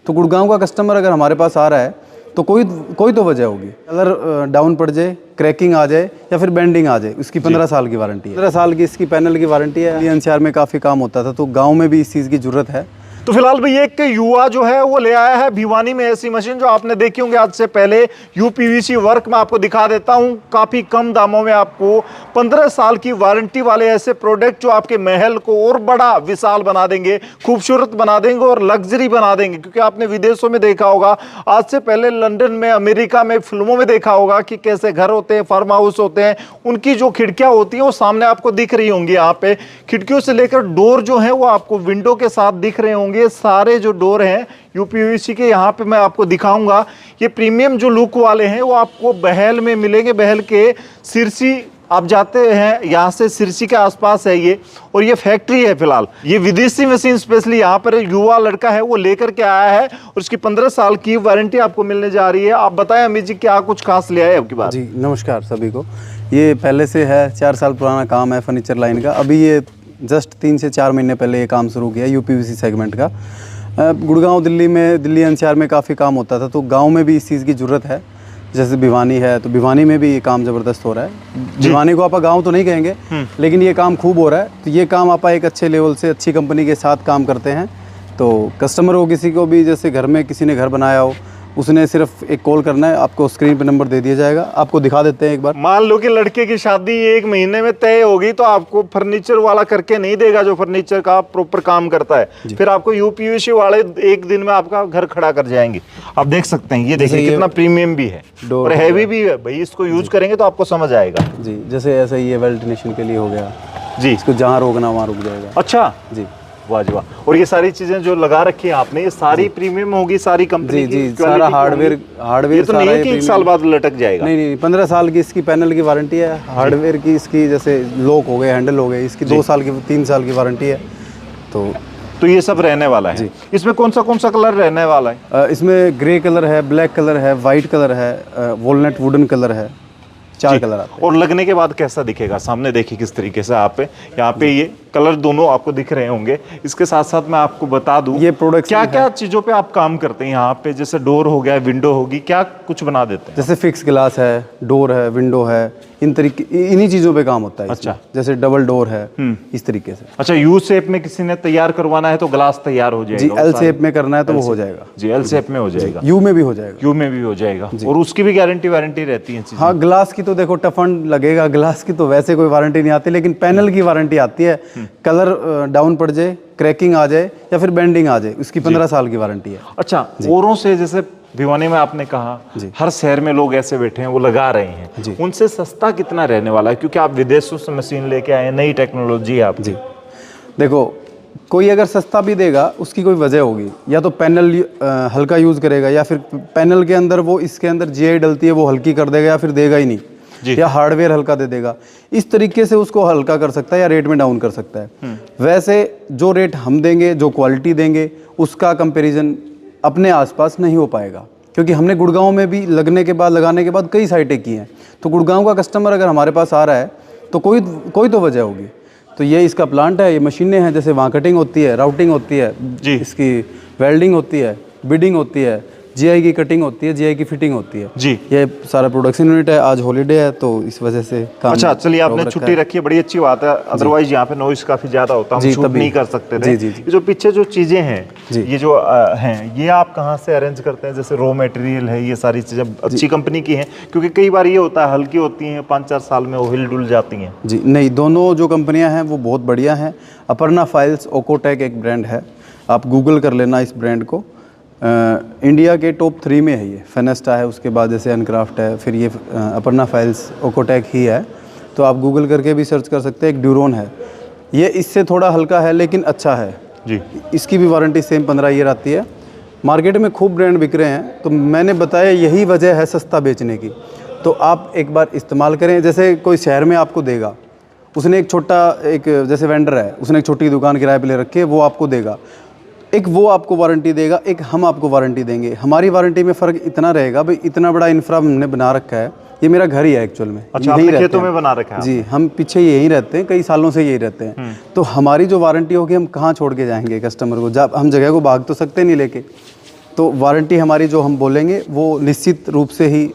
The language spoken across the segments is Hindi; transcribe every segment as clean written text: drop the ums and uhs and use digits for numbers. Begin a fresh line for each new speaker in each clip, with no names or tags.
तो गुड़गांव का कस्टमर अगर हमारे पास आ रहा है तो कोई तो वजह होगी। कलर डाउन पड़ जाए, क्रैकिंग आ जाए या फिर बेंडिंग आ जाए, उसकी 15 साल की वारंटी है। 15 साल की इसकी पैनल की वारंटी है। एनसीआर में काफ़ी काम होता था, तो गाँव में भी इस चीज़ की ज़रूरत है।
तो फिलहाल भैया एक युवा जो है वो ले आया है भिवानी में ऐसी मशीन जो आपने देखी होंगी आज से पहले। यूपीवीसी वर्क में आपको दिखा देता हूं, काफी कम दामों में आपको 15 साल की वारंटी वाले ऐसे प्रोडक्ट जो आपके महल को और बड़ा विशाल बना देंगे, खूबसूरत बना देंगे और लग्जरी बना देंगे। क्योंकि आपने विदेशों में देखा होगा, आज से पहले लंदन में, अमेरिका में, फिल्मों में देखा होगा कि कैसे घर होते हैं, फार्म हाउस होते हैं, उनकी जो खिड़कियां होती हैं वो सामने आपको दिख रही होंगी। यहाँ पे खिड़कियों से लेकर डोर जो है वो आपको विंडो के साथ दिख रहे होंगे। सारे जो डोर हैं यूपीवीसी के, यहाँ पे मैं आपको दिखाऊंगा। ये प्रीमियम जो लुक वाले हैं वो आपको बहल में मिलेंगे। बहल के सिरसी आप जाते हैं, यहाँ से सिरसी के आसपास है ये, और ये फैक्ट्री है। फिलहाल ये विदेशी मशीन स्पेशली यहाँ पर युवा लड़का है वो लेकर के आया है और उसकी 15 साल की वारंटी आपको मिलने जा रही है। आप बताएं अमित जी क्या कुछ खास ले आए आपकी बात?
जी नमस्कार सभी को। ये पहले से है, 4 साल पुराना काम है फर्नीचर लाइन का। अभी ये जस्ट 3 से 4 महीने पहले ये काम शुरू किया यूपीवीसी सेगमेंट का। गुड़गांव दिल्ली एनसीआर में काफ़ी काम होता था, तो गांव में भी इस चीज़ की ज़रूरत है। जैसे भिवानी है तो भिवानी में भी ये काम ज़बरदस्त हो रहा है। भिवानी को आप गांव तो नहीं कहेंगे, लेकिन ये काम खूब हो रहा है। तो ये काम आप एक अच्छे लेवल से अच्छी कंपनी के साथ काम करते हैं, तो कस्टमर को किसी को भी, जैसे घर में किसी ने घर बनाया हो, उसने सिर्फ एक कॉल करना है, आपको स्क्रीन पे नंबर दे दिया जाएगा। आपको दिखा देते हैं एक बार।
मान लो कि लड़के की शादी 1 महीने में तय होगी, तो आपको फर्नीचर वाला करके नहीं देगा जो फर्नीचर का प्रॉपर काम करता है, फिर आपको यूपीवीसी वाले 1 दिन में आपका घर खड़ा कर जाएंगे। आप देख सकते हैं, ये देखिए कितना प्रीमियम भी है और हैवी भी है भाई। इसको यूज करेंगे तो आपको समझ आएगा
जी। जैसे ऐसा ये वेल्टिनेशन के लिए हो गया
जी,
इसको जहाँ रोकना वहाँ रुक जाएगा।
अच्छा
जी,
वाह जी वाह। और ये सारी चीजें जो लगा रखी है आपने, ये सारी प्रीमियम होगी, सारी कंपनी
जी, सारा हार्डवेयर
तो नहीं है कि 1 साल बाद लटक जाएगा।
नहीं, 15 साल की इसकी पैनल की वारंटी है। हार्डवेयर की इसकी जैसे लॉक हो गए, हैंडल हो गए, इसकी 2 साल की 3 साल की वारंटी है।
तो ये सब रहने वाला है। इसमें कौन सा कलर रहने वाला है?
इसमें ग्रे कलर है, ब्लैक कलर है, वाइट कलर है, वॉलनट वुडन कलर है, 4 कलर आते हैं।
और लगने के बाद कैसा दिखेगा? सामने देखिए किस तरीके से आप यहाँ पे ये कलर दोनों आपको दिख रहे होंगे। इसके साथ साथ मैं आपको बता दूं, ये प्रोडक्ट क्या क्या चीजों पे आप काम करते हैं यहाँ पे? जैसे डोर हो गया, विंडो होगी, क्या कुछ बना देते हैं?
जैसे फिक्स ग्लास है, डोर है, विंडो है, इन्हीं चीजों पे काम होता है।
अच्छा,
जैसे डबल डोर है, इस तरीके से।
अच्छा, यू शेप में किसी ने तैयार करवाना है तो ग्लास तैयार हो जाएगा
जी। एल शेप में करना है तो वो हो जाएगा
जी, एल शेप में हो जाएगा,
यू में भी हो जाएगा,
यू में भी हो जाएगा। और उसकी भी गारंटी वारंटी रहती है?
हाँ, ग्लास की तो देखो टफन लगेगा, ग्लास की तो वैसे कोई वारंटी नहीं आती, लेकिन पैनल की वारंटी आती है। कलर डाउन पड़ जाए, क्रैकिंग आ जाए या फिर बेंडिंग आ जाए, उसकी 15 साल की वारंटी है।
अच्छा, औरों से जैसे भिवानी में आपने कहा हर शहर में लोग ऐसे बैठे हैं वो लगा रहे हैं, उनसे सस्ता कितना रहने वाला है? क्योंकि आप विदेशों से मशीन लेके आए हैं, नई टेक्नोलॉजी है आप जी।
देखो, कोई अगर सस्ता भी देगा उसकी कोई वजह होगी, या तो पैनल हल्का यूज़ करेगा, या फिर पैनल के अंदर वो इसके अंदर जीआई डलती है वो हल्की कर देगा, या फिर देगा ही नहीं, या हार्डवेयर हल्का दे देगा। इस तरीके से उसको हल्का कर सकता है या रेट में डाउन कर सकता है। वैसे जो रेट हम देंगे, जो क्वालिटी देंगे, उसका कंपैरिजन अपने आसपास नहीं हो पाएगा, क्योंकि हमने गुड़गांव में भी लगाने के बाद कई साइटें की हैं। तो गुड़गांव का कस्टमर अगर हमारे पास आ रहा है तो कोई तो वजह होगी। तो ये इसका प्लांट है, ये मशीनें हैं, जैसे वहाँ कटिंग होती है, राउटिंग होती है, इसकी वेल्डिंग होती है, बिडिंग होती है, जीआई की कटिंग होती है, जीआई की फिटिंग होती है जी। ये सारा प्रोडक्शन यूनिट है। आज हॉलीडे है तो इस वजह से काम।
अच्छा, चलिए आपने छुट्टी रखी है, बड़ी अच्छी बात है। अदरवाइज यहाँ पे नॉइस काफी ज्यादा होता है, हम शूट नहीं कर सकते थे। जी। जो पीछे जो चीजें हैं, ये जो हैं, ये आप कहाँ से अरेंज करते हैं? जैसे रॉ मटेरियल है, ये सारी चीजें अच्छी कंपनी की हैं? क्योंकि कई बार ये होता है हल्की होती हैं, 5-4 साल में वो हिल डुल जाती हैं।
जी नहीं, दोनों जो कंपनियां हैं वो बहुत बढ़िया हैं। अपर्णा फाइल्स ओकोटेक एक ब्रांड है, आप गूगल कर लेना इस ब्रांड को। इंडिया के टॉप 3 में है ये। फेनेस्टा है, उसके बाद जैसे अनक्राफ्ट है, फिर ये अपर्णा फाइल्स ओकोटेक ही है। तो आप गूगल करके भी सर्च कर सकते हैं। एक ड्यूरोन है, ये इससे थोड़ा हल्का है लेकिन अच्छा है जी। इसकी भी वारंटी सेम 15 ईयर आती है। मार्केट में खूब ब्रांड बिक रहे हैं, तो मैंने बताया यही वजह है सस्ता बेचने की। तो आप एक बार इस्तेमाल करें। जैसे कोई शहर में आपको देगा, उसने एक जैसे वेंडर है, उसने एक छोटी दुकान किराए पे ले रखी है, वो आपको देगा। एक वो आपको वारंटी देगा, एक हम आपको वारंटी देंगे। हमारी वारंटी में फ़र्क इतना रहेगा, भाई इतना बड़ा इंफ्रा हमने बना रखा है, ये मेरा घर ही है एक्चुअल में।
अच्छा, आपने खेतों में बना रखा है?
जी, हम पीछे यहीं रहते हैं, कई सालों से यही रहते हैं। तो हमारी जो वारंटी होगी, हम कहाँ छोड़ के जाएंगे कस्टमर को? जब हम जगह को भाग तो सकते नहीं लेके। तो वारंटी हमारी जो हम बोलेंगे वो निश्चित रूप से ही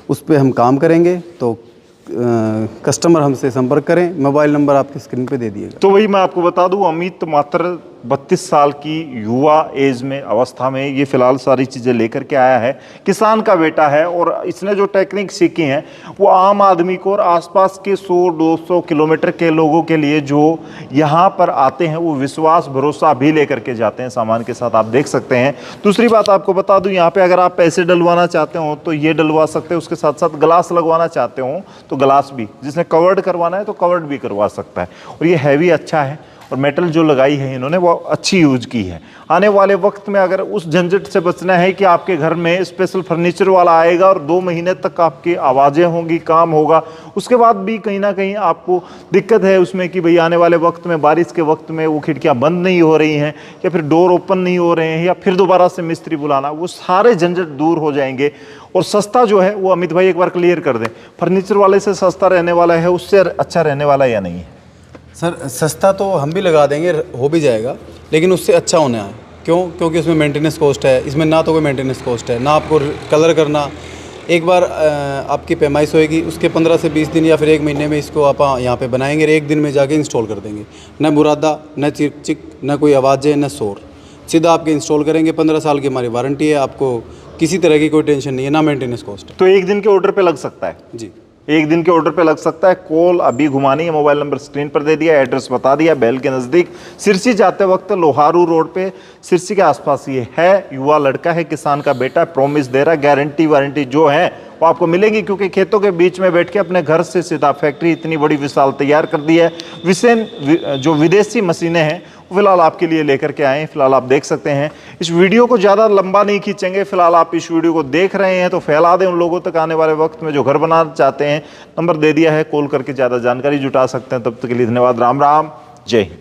उस पर हम काम करेंगे। तो कस्टमर हमसे संपर्क करें, मोबाइल नंबर आपके स्क्रीन पे दे दिएगा।
तो वही मैं आपको बता दूं, अमित मात्र 32 साल की युवा एज में अवस्था में ये फिलहाल सारी चीज़ें लेकर के आया है। किसान का बेटा है और इसने जो टेक्निक सीखी है वो आम आदमी को और आसपास के 100-200 किलोमीटर के लोगों के लिए जो यहाँ पर आते हैं वो विश्वास भरोसा भी लेकर के जाते हैं सामान के साथ, आप देख सकते हैं। दूसरी बात आपको बता दूं, यहाँ पे अगर आप पैसे डलवाना चाहते हो तो ये डलवा सकते हैं, उसके साथ साथ ग्लास लगवाना चाहते हो तो ग्लास भी, जिसने कवर्ड करवाना है तो कवर्ड भी करवा सकता है। और ये हैवी अच्छा है और मेटल जो लगाई है इन्होंने वो अच्छी यूज की है। आने वाले वक्त में अगर उस झंझट से बचना है कि आपके घर में स्पेशल फर्नीचर वाला आएगा और 2 महीने तक आपकी आवाज़ें होंगी, काम होगा, उसके बाद भी कहीं ना कहीं आपको दिक्कत है उसमें कि भाई आने वाले वक्त में, बारिश के वक्त में वो खिड़कियाँ बंद नहीं हो रही हैं या फिर डोर ओपन नहीं हो रहे हैं या फिर दोबारा से मिस्त्री बुलाना, वो सारे झंझट दूर हो जाएंगे। और सस्ता जो है वो अमित भाई एक बार क्लियर कर दें, फर्नीचर वाले से सस्ता रहने वाला है, उससे अच्छा रहने वाला या नहीं है?
सर सस्ता तो हम भी लगा देंगे, हो भी जाएगा, लेकिन उससे अच्छा होना है। क्यों? क्योंकि उसमें मेंटेनेंस कॉस्ट है, इसमें ना तो कोई मेंटेनेंस कॉस्ट है, ना आपको कलर करना। एक बार आपकी पैमाइश होएगी, उसके 15 से 20 दिन या फिर 1 महीने में इसको आप यहाँ पे बनाएंगे, 1 दिन में जाके इंस्टॉल कर देंगे। न बुरादा, न चिक चिक, न कोई आवाज़ें, न शोर, सीधा आपके इंस्टॉल करेंगे। 15 साल की हमारी वारंटी है, आपको किसी तरह की कोई टेंशन नहीं है, ना मेंटेनेंस कॉस्ट है।
तो 1 दिन के ऑर्डर पे लग सकता है
जी,
1 दिन के ऑर्डर पे लग सकता है। कॉल अभी घुमानी है, मोबाइल नंबर स्क्रीन पर दे दिया, एड्रेस बता दिया, बैल के नज़दीक सिरसी जाते वक्त लोहारू रोड पे सिरसी के आसपास ये है। युवा लड़का है, किसान का बेटा, प्रॉमिस दे रहा है, गारंटी वारंटी जो है वो आपको मिलेगी, क्योंकि खेतों के बीच में बैठ के अपने घर से सीधा फैक्ट्री इतनी बड़ी विशाल तैयार कर दी है। जो विदेशी मशीनें हैं फिलहाल आपके लिए लेकर के आए हैं। फिलहाल आप देख सकते हैं, इस वीडियो को ज़्यादा लंबा नहीं खींचेंगे, फिलहाल आप इस वीडियो को देख रहे हैं तो फैला दें उन लोगों तक आने वाले वक्त में जो घर बनाना चाहते हैं। नंबर दे दिया है, कॉल करके ज़्यादा जानकारी जुटा सकते हैं। तब तक के लिए धन्यवाद, राम राम, जय हिंद।